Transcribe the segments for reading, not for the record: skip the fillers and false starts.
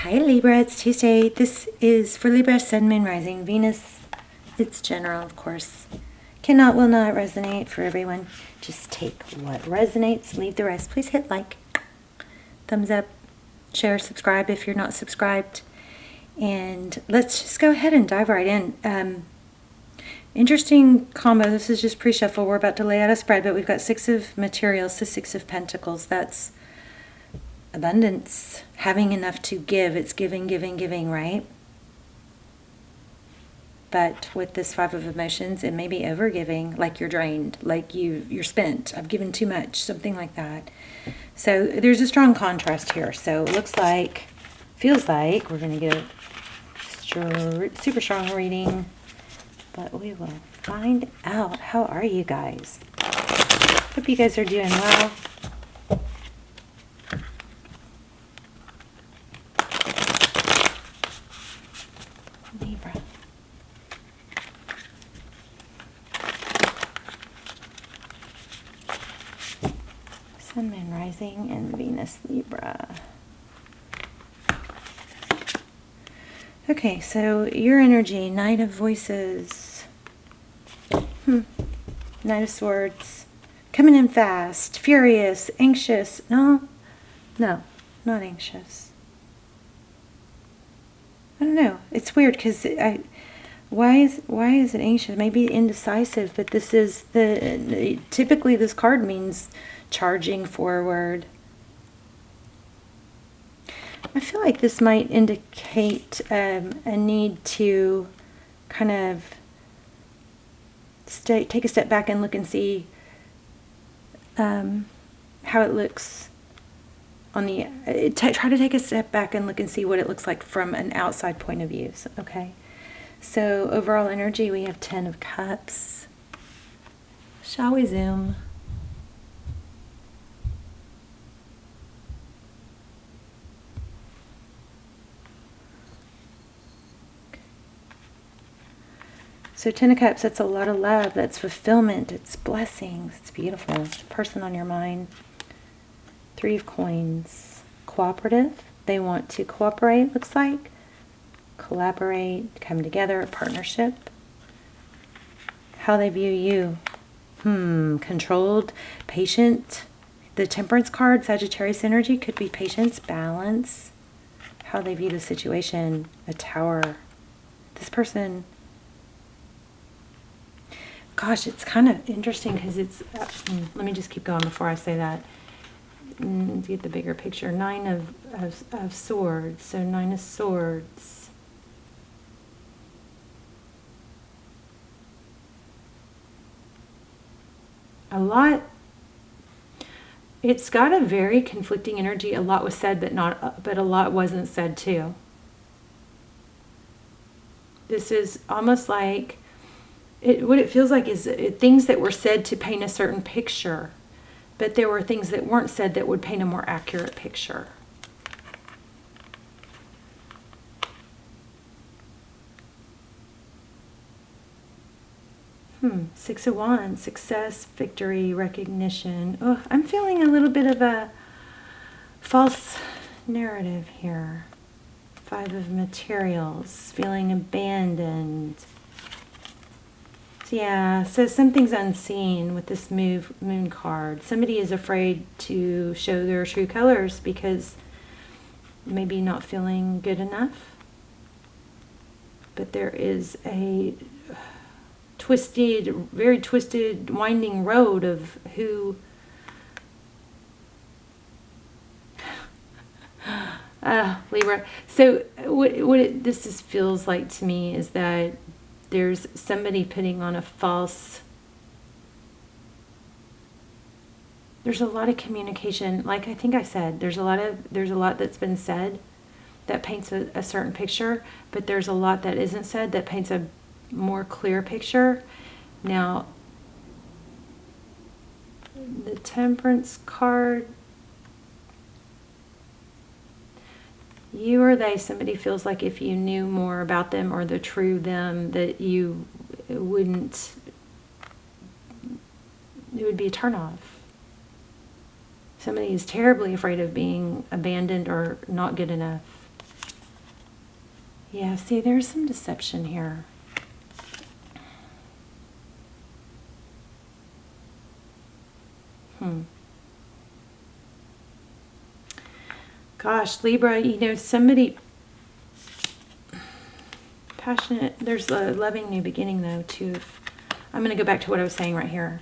Hi Libra, it's Tuesday. This is for Libra, Sun, Moon, Rising, Venus. It's general, of course. Cannot, will not resonate for everyone. Just take what resonates, leave the rest. Please hit like, thumbs up, share, subscribe if you're not subscribed. And let's just go ahead and dive right in. Interesting combo. This is just pre-shuffle. We're about to lay out a spread, but we've got Six of Materials, the Six of Pentacles. That's abundance, having enough to give. It's giving, giving, giving, right? But with this Five of Emotions, it may be over-giving, like you're drained, like you're spent. I've given too much, something like that. So there's a strong contrast here. So it looks like, feels like we're going to get a super strong reading, but we will find out. How are you guys? Hope you guys are doing well. Libra. Sun, Moon, Rising, and Venus, Libra. Okay, so your energy, Knight of Voices. Knight of Swords. Coming in fast, furious, anxious. No, not anxious. I don't know. It's weird because why is it anxious? Maybe indecisive, but this is typically this card means charging forward. I feel like this might indicate a need to kind of take a step back and look and see how it looks on the try to take a step back and look and see what it looks like from an outside point of view. Okay, so overall energy, we have 10 of Cups. Shall we zoom? So 10 of Cups, that's a lot of love, that's fulfillment, it's blessings, it's beautiful. Person on your mind. 3 of Coins, cooperative. They want to cooperate, looks like. Collaborate, come together, a partnership. How they view you. Controlled, patient. The Temperance card, Sagittarius energy, could be patience, balance. How they view the situation, a Tower. This person... Gosh, it's kind of interesting because it's... let me just keep going before I say that. Get the bigger picture. 9 of Swords. So 9 of Swords. A lot... It's got a very conflicting energy. A lot was said, but a lot wasn't said too. This is almost like... what it feels like is things that were said to paint a certain picture, but there were things that weren't said that would paint a more accurate picture. Six of Wands, success, victory, recognition. Oh, I'm feeling a little bit of a false narrative here. 5 of Materials, feeling abandoned. Yeah, so something's unseen with this moon card. Somebody is afraid to show their true colors because maybe not feeling good enough. But there is a very twisted, winding road of who... Libra. So what this feels like to me is that there's somebody putting on a false... There's a lot of communication. Like I think I said, there's a lot that's been said that paints a certain picture, but there's a lot that isn't said that paints a more clear picture. Now, the Temperance card... You or they, somebody feels like if you knew more about them or the true them, that you wouldn't... It would be a turnoff. Somebody is terribly afraid of being abandoned or not good enough. Yeah, see, there's some deception here. Gosh, Libra, you know, somebody passionate. There's a loving new beginning, though, too. I'm going to go back to what I was saying right here.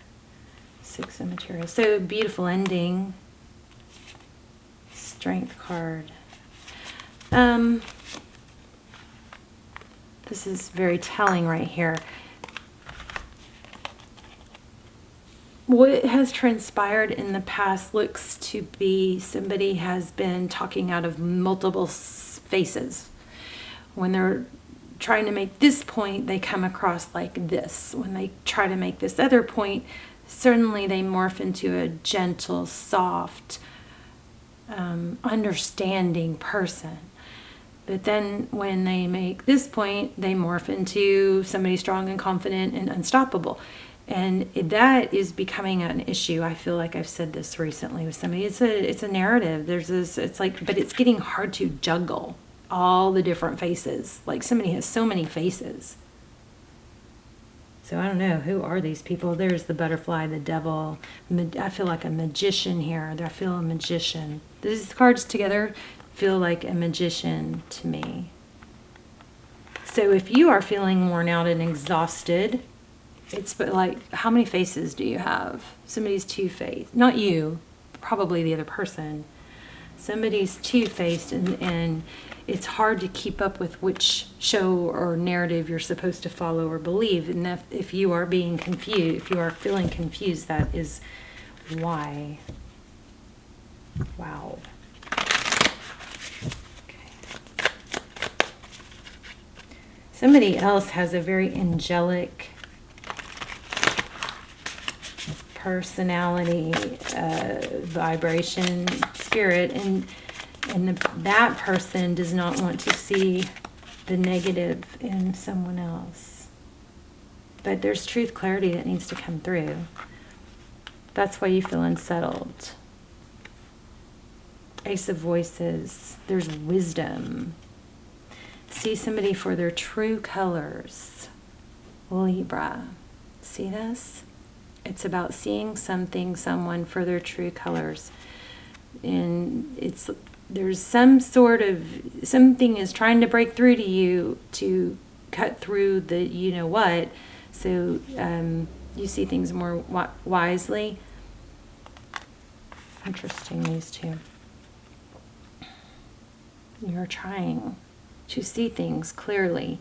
6 of materials. So, beautiful ending. Strength card. This is very telling right here. What has transpired in the past looks to be somebody has been talking out of multiple faces. When they're trying to make this point, they come across like this. When they try to make this other point, certainly they morph into a gentle, soft, understanding person. But then when they make this point, they morph into somebody strong and confident and unstoppable. And that is becoming an issue. I feel like I've said this recently with somebody. It's a narrative. There's this, it's like, but it's getting hard to juggle all the different faces. Like somebody has so many faces. So I don't know, who are these people? There's the butterfly, the devil. I feel like a magician here. I feel a magician. These cards together feel like a magician to me. So if you are feeling worn out and exhausted, it's like, how many faces do you have? Somebody's two-faced. Not you, probably the other person. Somebody's two-faced, and it's hard to keep up with which show or narrative you're supposed to follow or believe. And if you are being confused, if you are feeling confused, that is why. Wow. Okay. Somebody else has a very angelic personality, vibration, spirit, and that person does not want to see the negative in someone else. But there's truth, clarity that needs to come through. That's why you feel unsettled. Ace of Voices. There's wisdom. See somebody for their true colors. Libra. See this? It's about seeing something, someone for their true colors. And there's some sort of, something is trying to break through to you to cut through the you know what. So you see things more wisely. Interesting, these two. You're trying to see things clearly.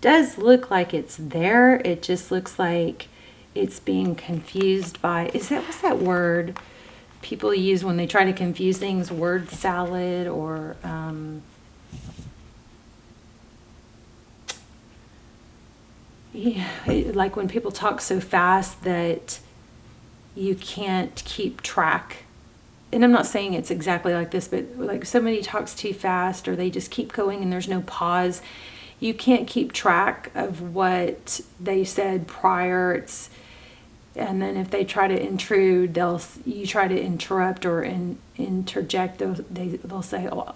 Does look like it's there. It just looks like it's being confused by, what's that word people use when they try to confuse things? Word salad, or like when people talk so fast that you can't keep track. And I'm not saying it's exactly like this, but like somebody talks too fast, or they just keep going and there's no pause. You can't keep track of what they said prior. And then if they try to intrude, you try to interrupt or interject. They'll say, "Oh,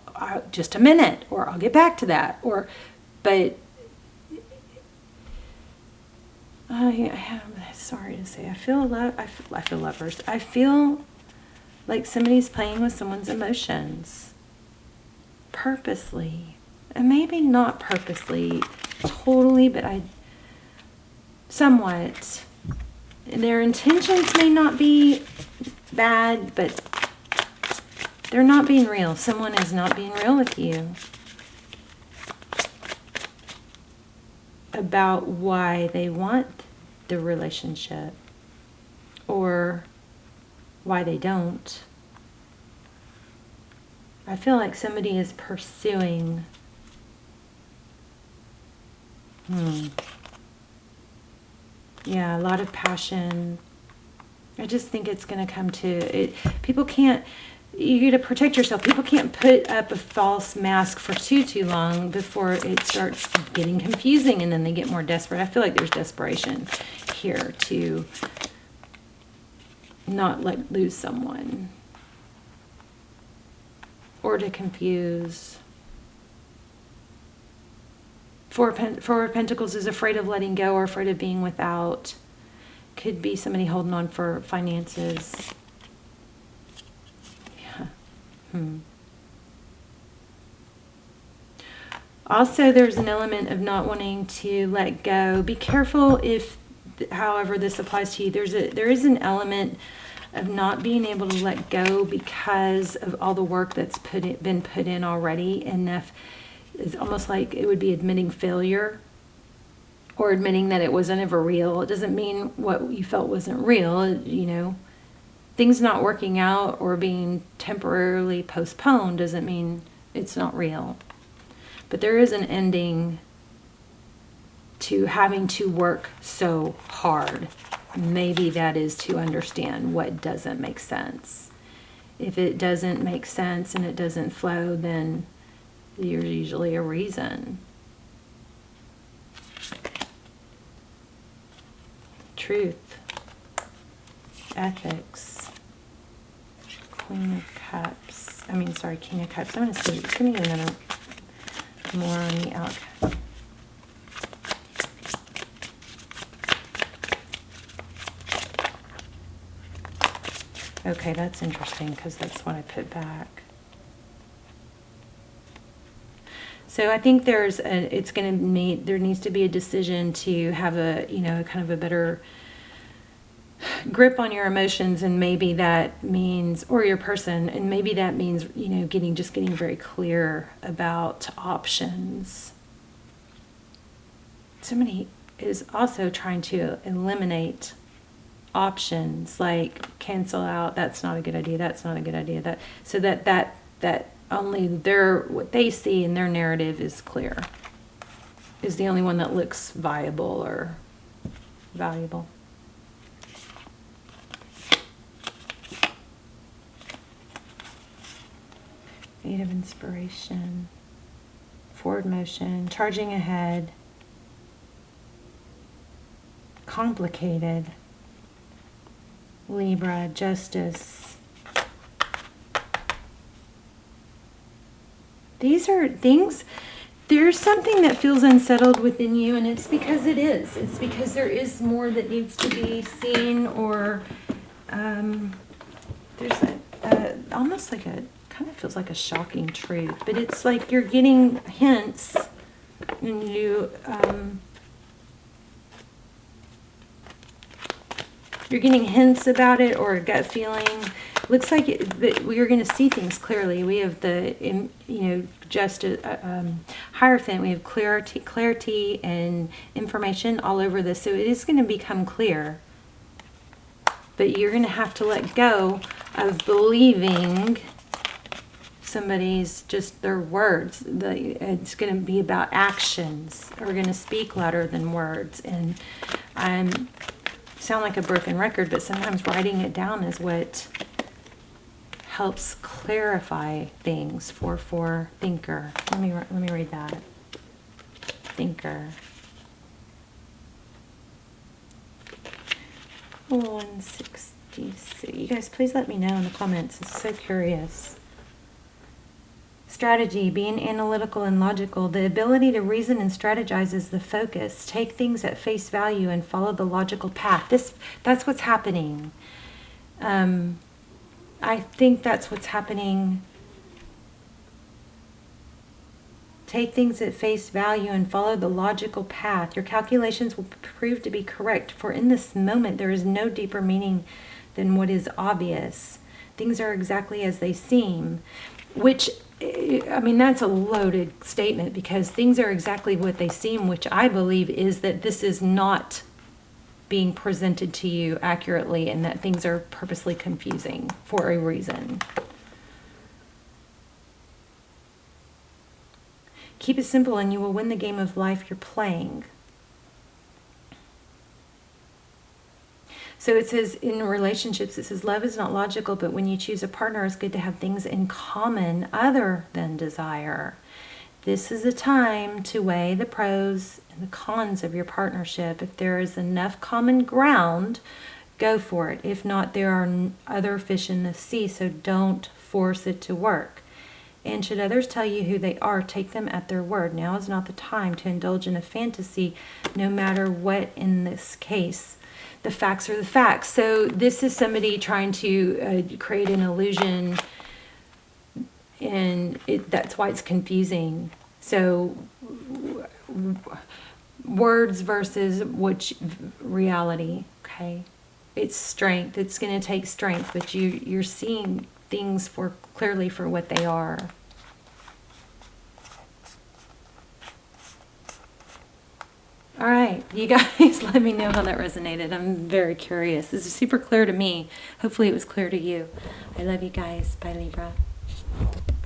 just a minute," or "I'll get back to that." But I'm sorry to say, I feel lovers. I feel like somebody's playing with someone's emotions purposely, and maybe not purposely, totally, but somewhat. Their intentions may not be bad, but they're not being real. Someone is not being real with you about why they want the relationship or why they don't. I feel like somebody is pursuing yeah, a lot of passion. I just think it's going to come to it. People can't, you got to protect yourself. People can't put up a false mask for too long before it starts getting confusing, and then they get more desperate. I feel like there's desperation here to not lose someone or to confuse. Four of Pentacles is afraid of letting go or afraid of being without. Could be somebody holding on for finances. Yeah. Also, there's an element of not wanting to let go. Be careful if, however this applies to you, there is an element of not being able to let go because of all the work that's been put in already. Enough. It's almost like it would be admitting failure or admitting that it wasn't ever real. It doesn't mean what you felt wasn't real, you know. Things not working out or being temporarily postponed doesn't mean it's not real. But there is an ending to having to work so hard. Maybe that is to understand what doesn't make sense. If it doesn't make sense and it doesn't flow, then there's usually a reason. Truth. Ethics. Queen of Cups. King of Cups. I'm going to see. Give me another more on the outcome. Okay, that's interesting because that's what I put back. So I think there needs to be a decision to have a, kind of a better grip on your emotions, and maybe that means, or your person, and maybe that means, getting very clear about options. Somebody is also trying to eliminate options, like cancel out, that's not a good idea, that's not a good idea, that only what they see in their narrative is clear, is the only one that looks viable or valuable. Eight of Inspiration, forward motion, charging ahead, complicated, Libra, Justice. These are things, there's something that feels unsettled within you, and it's because it is. It's because there is more that needs to be seen, or there's almost like kind of feels like a shocking truth, but it's like you're getting hints, and you're getting hints about it, or a gut feeling. Looks like you're going to see things clearly. We have the, just Hierophant. We have clarity and information all over this. So it is going to become clear. But you're going to have to let go of believing somebody's just their words. It's going to be about actions. We're going to speak louder than words. And sound like a broken record, but sometimes writing it down is what helps clarify things. 4-4 thinker. Let me read that. Thinker. 166. You guys, please let me know in the comments. I'm so curious. Strategy, being analytical and logical. The ability to reason and strategize is the focus. Take things at face value and follow the logical path. That's what's happening. I think that's what's happening. Take things at face value and follow the logical path. Your calculations will prove to be correct, for in this moment there is no deeper meaning than what is obvious. Things are exactly as they seem, which, that's a loaded statement, because things are exactly what they seem, which I believe is that this is not being presented to you accurately, and that things are purposely confusing for a reason. Keep it simple and you will win the game of life you're playing. So it says in relationships, it says love is not logical, but when you choose a partner, it's good to have things in common other than desire. This is a time to weigh the pros and the cons of your partnership. If there is enough common ground, go for it. If not, there are other fish in the sea, so don't force it to work. And should others tell you who they are, take them at their word. Now is not the time to indulge in a fantasy, no matter what in this case. The facts are the facts. So this is somebody trying to create an illusion, and that's why it's confusing. So words versus which reality, okay? It's strength. It's going to take strength, but you're seeing things clearly for what they are. All right, you guys, let me know how that resonated. I'm very curious. This is super clear to me. Hopefully it was clear to you. I love you guys. Bye, Libra.